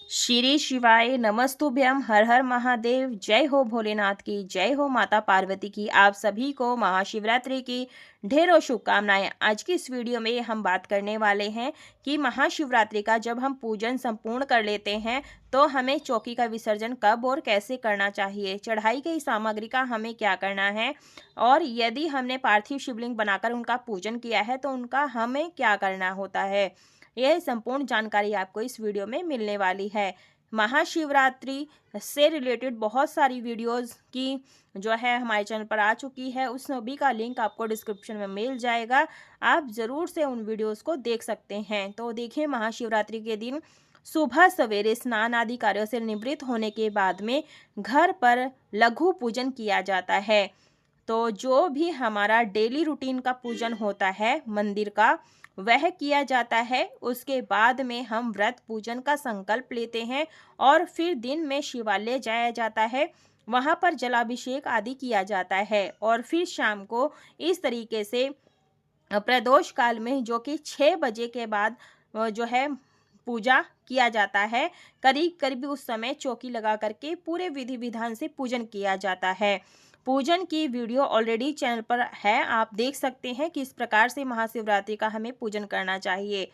श्री शिवाय नमस्तुभ्यम। हर हर महादेव। जय हो भोलेनाथ की, जय हो माता पार्वती की। आप सभी को महाशिवरात्रि की ढेरों शुभकामनाएं। आज की इस वीडियो में हम बात करने वाले हैं कि महाशिवरात्रि का जब हम पूजन संपूर्ण कर लेते हैं तो हमें चौकी का विसर्जन कब और कैसे करना चाहिए, चढ़ाई गई सामग्री का हमें क्या करना है, और यदि हमने पार्थिव शिवलिंग बनाकर उनका पूजन किया है तो उनका हमें क्या करना होता है। यह संपूर्ण जानकारी आपको इस वीडियो में मिलने वाली है। महाशिवरात्रि से रिलेटेड बहुत सारी वीडियोस की जो है हमारे चैनल पर आ चुकी है, उस सभी का लिंक आपको डिस्क्रिप्शन में मिल जाएगा। आप ज़रूर से उन वीडियोस को देख सकते हैं। तो देखिए, महाशिवरात्रि के दिन सुबह सवेरे स्नान आदि कार्यों से निवृत्त होने के बाद में घर पर लघु पूजन किया जाता है। तो जो भी हमारा डेली रूटीन का पूजन होता है मंदिर का, वह किया जाता है। उसके बाद में हम व्रत पूजन का संकल्प लेते हैं और फिर दिन में शिवालय जाया जाता है, वहाँ पर जलाभिषेक आदि किया जाता है। और फिर शाम को इस तरीके से प्रदोष काल में, जो कि 6 बजे के बाद जो है पूजा किया जाता है, करीब करीब उस समय चौकी लगा करके पूरे विधि विधान से पूजन किया जाता है। पूजन की वीडियो ऑलरेडी चैनल पर है, आप देख सकते हैं किस प्रकार से महाशिवरात्रि का हमें पूजन करना चाहिए।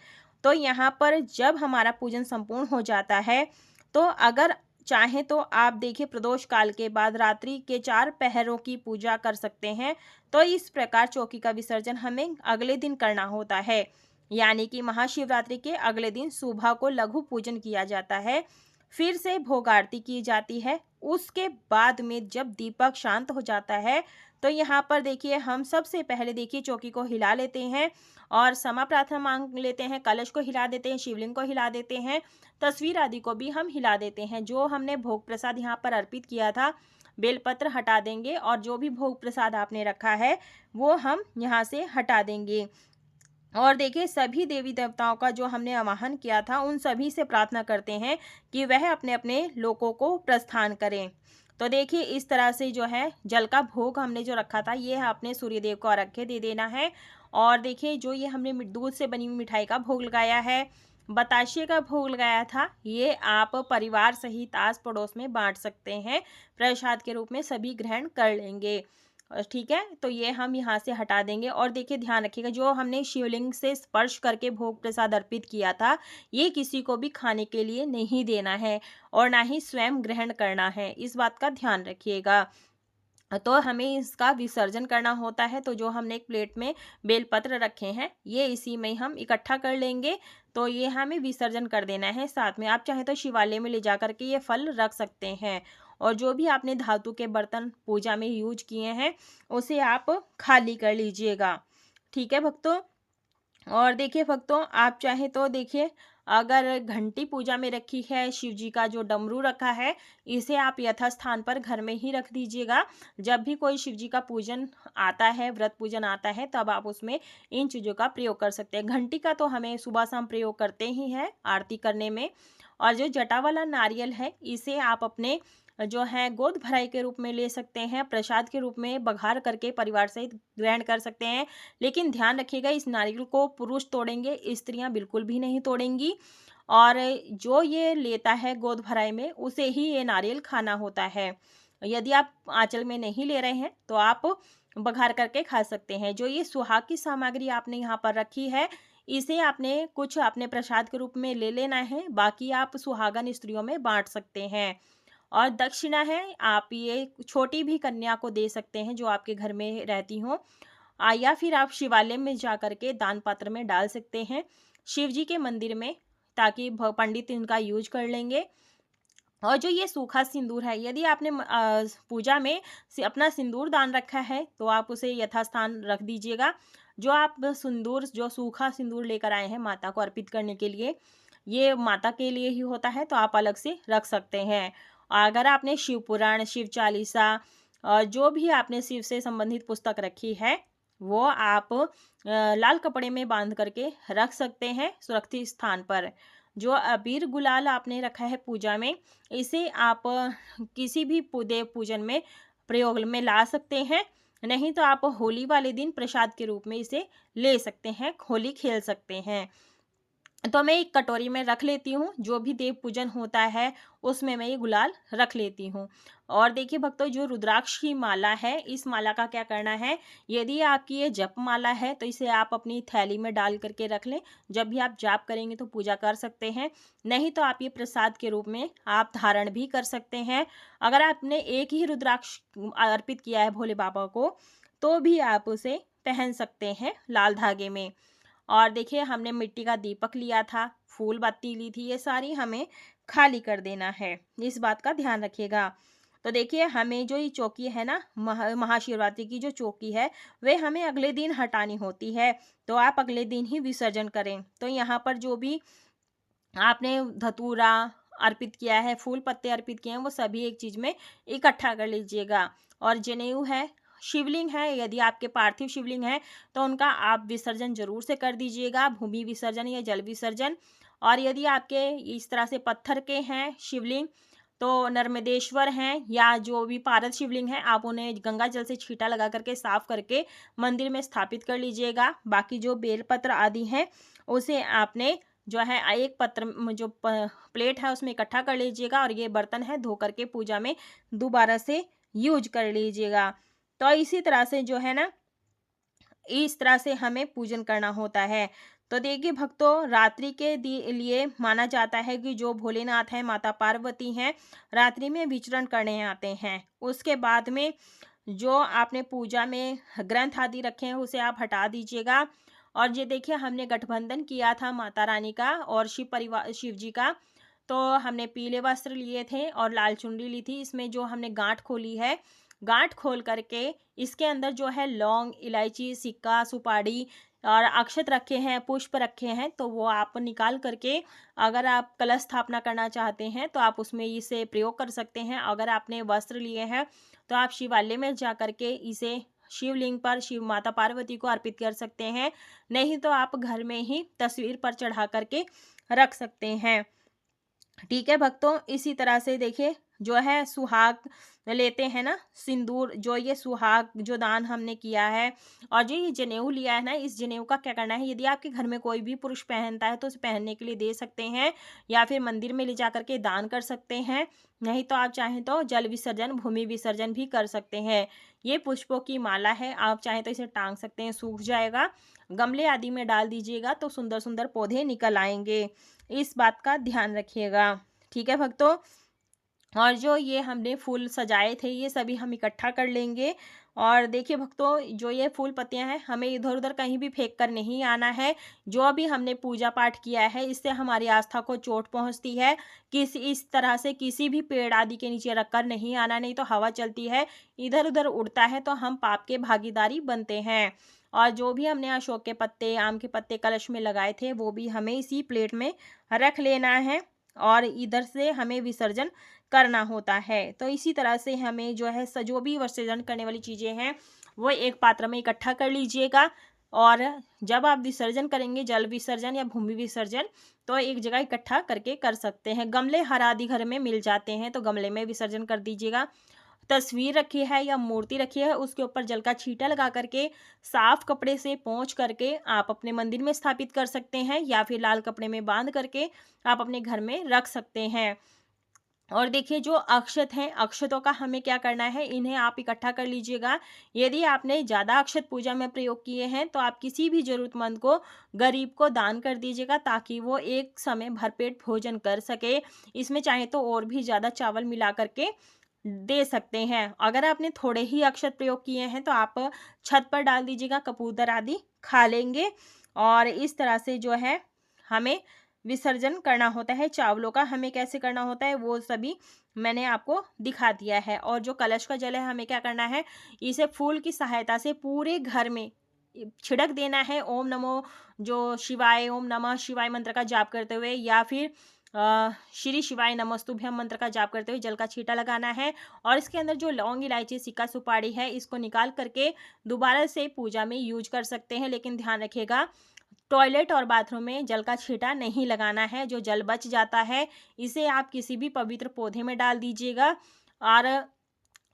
तो यहाँ पर जब हमारा पूजन संपूर्ण हो जाता है तो अगर चाहें तो आप देखिए, प्रदोष काल के बाद रात्रि के 4 पहरों की पूजा कर सकते हैं। तो इस प्रकार चौकी का विसर्जन हमें अगले दिन करना होता है, यानी कि महाशिवरात्रि के अगले दिन सुबह को लघु पूजन किया जाता है। फिर से भोग आरती की जाती है। उसके बाद में जब दीपक शांत हो जाता है तो यहाँ पर देखिए, हम सबसे पहले देखिए चौकी को हिला लेते हैं और क्षमा प्रार्थना मांग लेते हैं, कलश को हिला देते हैं, शिवलिंग को हिला देते हैं, तस्वीर आदि को भी हम हिला देते हैं। जो हमने भोग प्रसाद यहाँ पर अर्पित किया था, बेलपत्र हटा देंगे और जो भी भोग प्रसाद आपने रखा है वो हम यहाँ से हटा देंगे। और देखिए, सभी देवी देवताओं का जो हमने आवाहन किया था उन सभी से प्रार्थना करते हैं कि वह अपने अपने लोकों को प्रस्थान करें। तो देखिए, इस तरह से जो है जल का भोग हमने जो रखा था ये आपने सूर्यदेव को अर्घ्य दे देना है। और देखिए, जो ये हमने दूध से बनी हुई मिठाई का भोग लगाया है, बताशे का भोग लगाया था, ये आप परिवार सहित आस पड़ोस में बांट सकते हैं। प्रसाद के रूप में सभी ग्रहण कर लेंगे। ठीक है, तो ये हम यहाँ से हटा देंगे। और देखिए, ध्यान रखिएगा, जो हमने शिवलिंग से स्पर्श करके भोग प्रसाद अर्पित किया था ये किसी को भी खाने के लिए नहीं देना है और ना ही स्वयं ग्रहण करना है, इस बात का ध्यान रखिएगा। तो हमें इसका विसर्जन करना होता है। तो जो हमने एक प्लेट में बेलपत्र रखे हैं ये इसी में हम इकट्ठा कर लेंगे। तो ये हमें विसर्जन कर देना है। साथ में आप चाहें तो शिवालय में ले जा करके ये फल रख सकते हैं। और जो भी आपने धातु के बर्तन पूजा में यूज किए हैं उसे आप खाली कर लीजिएगा। ठीक है भक्तों। और देखिए भक्तों, आप चाहे तो देखिए, अगर घंटी पूजा में रखी है, शिव जी का जो डमरू रखा है इसे आप यथास्थान पर घर में ही रख दीजिएगा। जब भी कोई शिव जी का पूजन आता है, व्रत पूजन आता है, तब आप उसमें इन चीज़ों का प्रयोग कर सकते हैं। घंटी का तो हमें सुबह शाम प्रयोग करते ही हैं आरती करने में। और जो जटा वाला नारियल है इसे आप अपने जो है गोद भराई के रूप में ले सकते हैं, प्रसाद के रूप में बघार करके परिवार सहित ग्रहण कर सकते हैं। लेकिन ध्यान रखिएगा, इस नारियल को पुरुष तोड़ेंगे, स्त्रियां बिल्कुल भी नहीं तोड़ेंगी। और जो ये लेता है गोद भराई में उसे ही ये नारियल खाना होता है। यदि आप आंचल में नहीं ले रहे हैं तो आप बघार करके खा सकते हैं। जो ये सुहाग की सामग्री आपने यहाँ पर रखी है इसे आपने कुछ अपने प्रसाद के रूप में ले लेना है, बाकी आप सुहागन स्त्रियों में बांट सकते हैं। और दक्षिणा है, आप ये छोटी भी कन्या को दे सकते हैं जो आपके घर में रहती हो, या फिर आप शिवालय में जा करके दान पात्र में डाल सकते हैं, शिव जी के मंदिर में, ताकि पंडित इनका यूज कर लेंगे। और जो ये सूखा सिंदूर है, यदि आपने पूजा में अपना सिंदूर दान रखा है तो आप उसे यथास्थान रख दीजिएगा। जो आप सिंदूर, जो सूखा सिंदूर लेकर आए हैं माता को अर्पित करने के लिए, ये माता के लिए ही होता है, तो आप अलग से रख सकते हैं। अगर आपने शिव पुराण, शिव चालीसा, जो भी आपने शिव से संबंधित पुस्तक रखी है वो आप लाल कपड़े में बांध करके रख सकते हैं सुरक्षित स्थान पर। जो अबीर गुलाल आपने रखा है पूजा में, इसे आप किसी भी देव पूजन में प्रयोग में ला सकते हैं। नहीं तो आप होली वाले दिन प्रसाद के रूप में इसे ले सकते हैं, होली खेल सकते हैं। तो मैं एक कटोरी में रख लेती हूँ, जो भी देव पूजन होता है उसमें मैं ये गुलाल रख लेती हूँ। और देखिए भक्तों, जो रुद्राक्ष की माला है, इस माला का क्या करना है, यदि आपकी ये जप माला है तो इसे आप अपनी थैली में डाल करके रख लें। जब भी आप जाप करेंगे तो पूजा कर सकते हैं, नहीं तो आप ये प्रसाद के रूप में आप धारण भी कर सकते हैं। अगर आपने एक ही रुद्राक्ष अर्पित किया है भोले बाबा को, तो भी आप उसे पहन सकते हैं लाल धागे में। और देखिए, हमने मिट्टी का दीपक लिया था, फूल बत्ती ली थी, ये सारी हमें खाली कर देना है, इस बात का ध्यान रखिएगा। तो देखिए, हमें जो ये चौकी है ना, महाशिवरात्रि की जो चौकी है, वे हमें अगले दिन हटानी होती है, तो आप अगले दिन ही विसर्जन करें। तो यहाँ पर जो भी आपने धतूरा अर्पित किया है, फूल पत्ते अर्पित किए हैं, वो सभी एक चीज में इकट्ठा कर लीजिएगा। और जनेऊ है, शिवलिंग है, यदि आपके पार्थिव शिवलिंग है तो उनका आप विसर्जन जरूर से कर दीजिएगा, भूमि विसर्जन या जल विसर्जन। और यदि आपके इस तरह से पत्थर के हैं शिवलिंग, तो नर्मदेश्वर हैं या जो भी पारद शिवलिंग है, आप उन्हें गंगा जल से छींटा लगा करके साफ करके मंदिर में स्थापित कर लीजिएगा। बाकी जो बेलपत्र आदि हैं, उसे आपने जो है एक पत्र जो प्लेट है उसमें इकट्ठा कर लीजिएगा, और ये बर्तन है धो करके पूजा में दोबारा से यूज कर लीजिएगा। तो इसी तरह से जो है ना, इस तरह से हमें पूजन करना होता है। तो देखिए भक्तों, रात्रि के लिए माना जाता है कि जो भोलेनाथ है, माता पार्वती हैं, रात्रि में विचरण करने आते हैं। उसके बाद में जो आपने पूजा में ग्रंथ आदि रखे हैं उसे आप हटा दीजिएगा। और ये देखिए, हमने गठबंधन किया था माता रानी का और शिव परिवार, शिव जी का। तो हमने पीले वस्त्र लिए थे और लाल चुनरी ली थी। इसमें जो हमने गांठ खोली है, गांठ खोल करके इसके अंदर जो है लौंग, इलायची, सिक्का, सुपारी और अक्षत रखे हैं, पुष्प रखे हैं, तो वो आप निकाल करके अगर आप कलश स्थापना करना चाहते हैं तो आप उसमें इसे प्रयोग कर सकते हैं। अगर आपने वस्त्र लिए हैं तो आप शिवालय में जा करके इसे शिवलिंग पर, शिव माता पार्वती को अर्पित कर सकते हैं, नहीं तो आप घर में ही तस्वीर पर चढ़ा करके रख सकते हैं। ठीक है भक्तों, इसी तरह से देखिए, जो है सुहाग लेते हैं ना, सिंदूर, जो ये सुहाग जो दान हमने किया है, और जो ये जनेऊ लिया है ना, इस जनेऊ का क्या करना है, यदि आपके घर में कोई भी पुरुष पहनता है तो उसे पहनने के लिए दे सकते हैं, या फिर मंदिर में ले जा करके दान कर सकते हैं, नहीं तो आप चाहें तो जल विसर्जन, भूमि विसर्जन भी कर सकते हैं। ये पुष्पों की माला है, आप चाहें तो इसे टांग सकते हैं, सूख जाएगा, गमले आदि में डाल दीजिएगा तो सुंदर सुंदर पौधे निकल आएंगे, इस बात का ध्यान रखिएगा। ठीक है भक्तों, और जो ये हमने फूल सजाए थे ये सभी हम इकट्ठा कर लेंगे। और देखिए भक्तों, जो ये फूल पत्तियां हैं, हमें इधर उधर कहीं भी फेंक कर नहीं आना है। जो भी हमने पूजा पाठ किया है, इससे हमारी आस्था को चोट पहुंचती है। किसी इस तरह से किसी भी पेड़ आदि के नीचे रख कर नहीं आना, नहीं तो हवा चलती है, इधर उधर उड़ता है, तो हम पाप के भागीदारी बनते हैं। और जो भी हमने अशोक के पत्ते, आम के पत्ते कलश में लगाए थे, वो भी हमें इसी प्लेट में रख लेना है, और इधर से हमें विसर्जन करना होता है। तो इसी तरह से हमें जो है जो भी विसर्जन करने वाली चीज़ें हैं वो एक पात्र में इकट्ठा कर लीजिएगा। और जब आप विसर्जन करेंगे, जल विसर्जन या भूमि विसर्जन, तो एक जगह इकट्ठा करके कर सकते हैं। गमले हर आदि घर में मिल जाते हैं, तो गमले में विसर्जन कर दीजिएगा। तस्वीर रखी है या मूर्ति रखी है, उसके ऊपर जल का छींटा लगा करके साफ कपड़े से पोंछ करके आप अपने मंदिर में स्थापित कर सकते हैं, या फिर लाल कपड़े में बांध करके आप अपने घर में रख सकते हैं। और देखिए, जो अक्षत हैं, अक्षतों का हमें क्या करना है, इन्हें आप इकट्ठा कर लीजिएगा। यदि आपने ज़्यादा अक्षत पूजा में प्रयोग किए हैं तो आप किसी भी ज़रूरतमंद को, गरीब को दान कर दीजिएगा, ताकि वो एक समय भरपेट भोजन कर सके। इसमें चाहे तो और भी ज़्यादा चावल मिला करके दे सकते हैं। अगर आपने थोड़े ही अक्षत प्रयोग किए हैं तो आप छत पर डाल दीजिएगा, कबूतर आदि खा लेंगे। और इस तरह से जो है हमें विसर्जन करना होता है। चावलों का हमें कैसे करना होता है वो सभी मैंने आपको दिखा दिया है। और जो कलश का जल है, हमें क्या करना है, इसे फूल की सहायता से पूरे घर में छिड़क देना है। ओम नमो जो शिवाय, ओम नमः शिवाय मंत्र का जाप करते हुए, या फिर श्री शिवाय नमस्तुभ्यम मंत्र का जाप करते हुए जल का छींटा लगाना है। और इसके अंदर जो लौंग, इलायची, सिक्का, सुपारी है, इसको निकाल करके दोबारा से पूजा में यूज कर सकते हैं। लेकिन ध्यान रखिएगा, टॉयलेट और बाथरूम में जल का छींटा नहीं लगाना है। जो जल बच जाता है, इसे आप किसी भी पवित्र पौधे में डाल दीजिएगा। और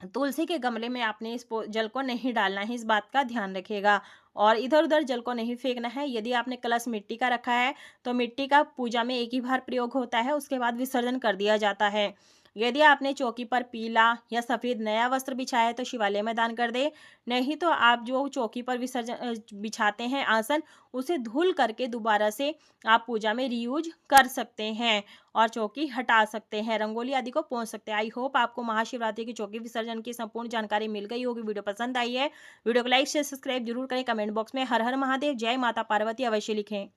तुलसी के गमले में आपने इस जल को नहीं डालना है, इस बात का ध्यान रखिएगा। और इधर उधर जल को नहीं फेंकना है। यदि आपने कलश मिट्टी का रखा है तो मिट्टी का पूजा में एक ही बार प्रयोग होता है, उसके बाद विसर्जन कर दिया जाता है। यदि आपने चौकी पर पीला या सफ़ेद नया वस्त्र बिछाया है तो शिवालय में दान कर दे। नहीं तो आप जो चौकी पर बिछाते हैं आसन, उसे धुल करके दोबारा से आप पूजा में रीयूज कर सकते हैं और चौकी हटा सकते हैं, रंगोली आदि को पोंछ सकते हैं। आई होप आपको महाशिवरात्रि की चौकी विसर्जन की संपूर्ण जानकारी मिल गई होगी। वीडियो पसंद आई है, वीडियो को लाइक शेयर सब्सक्राइब जरूर करें। कमेंट बॉक्स में हर हर महादेव, जय माता पार्वती अवश्य लिखें।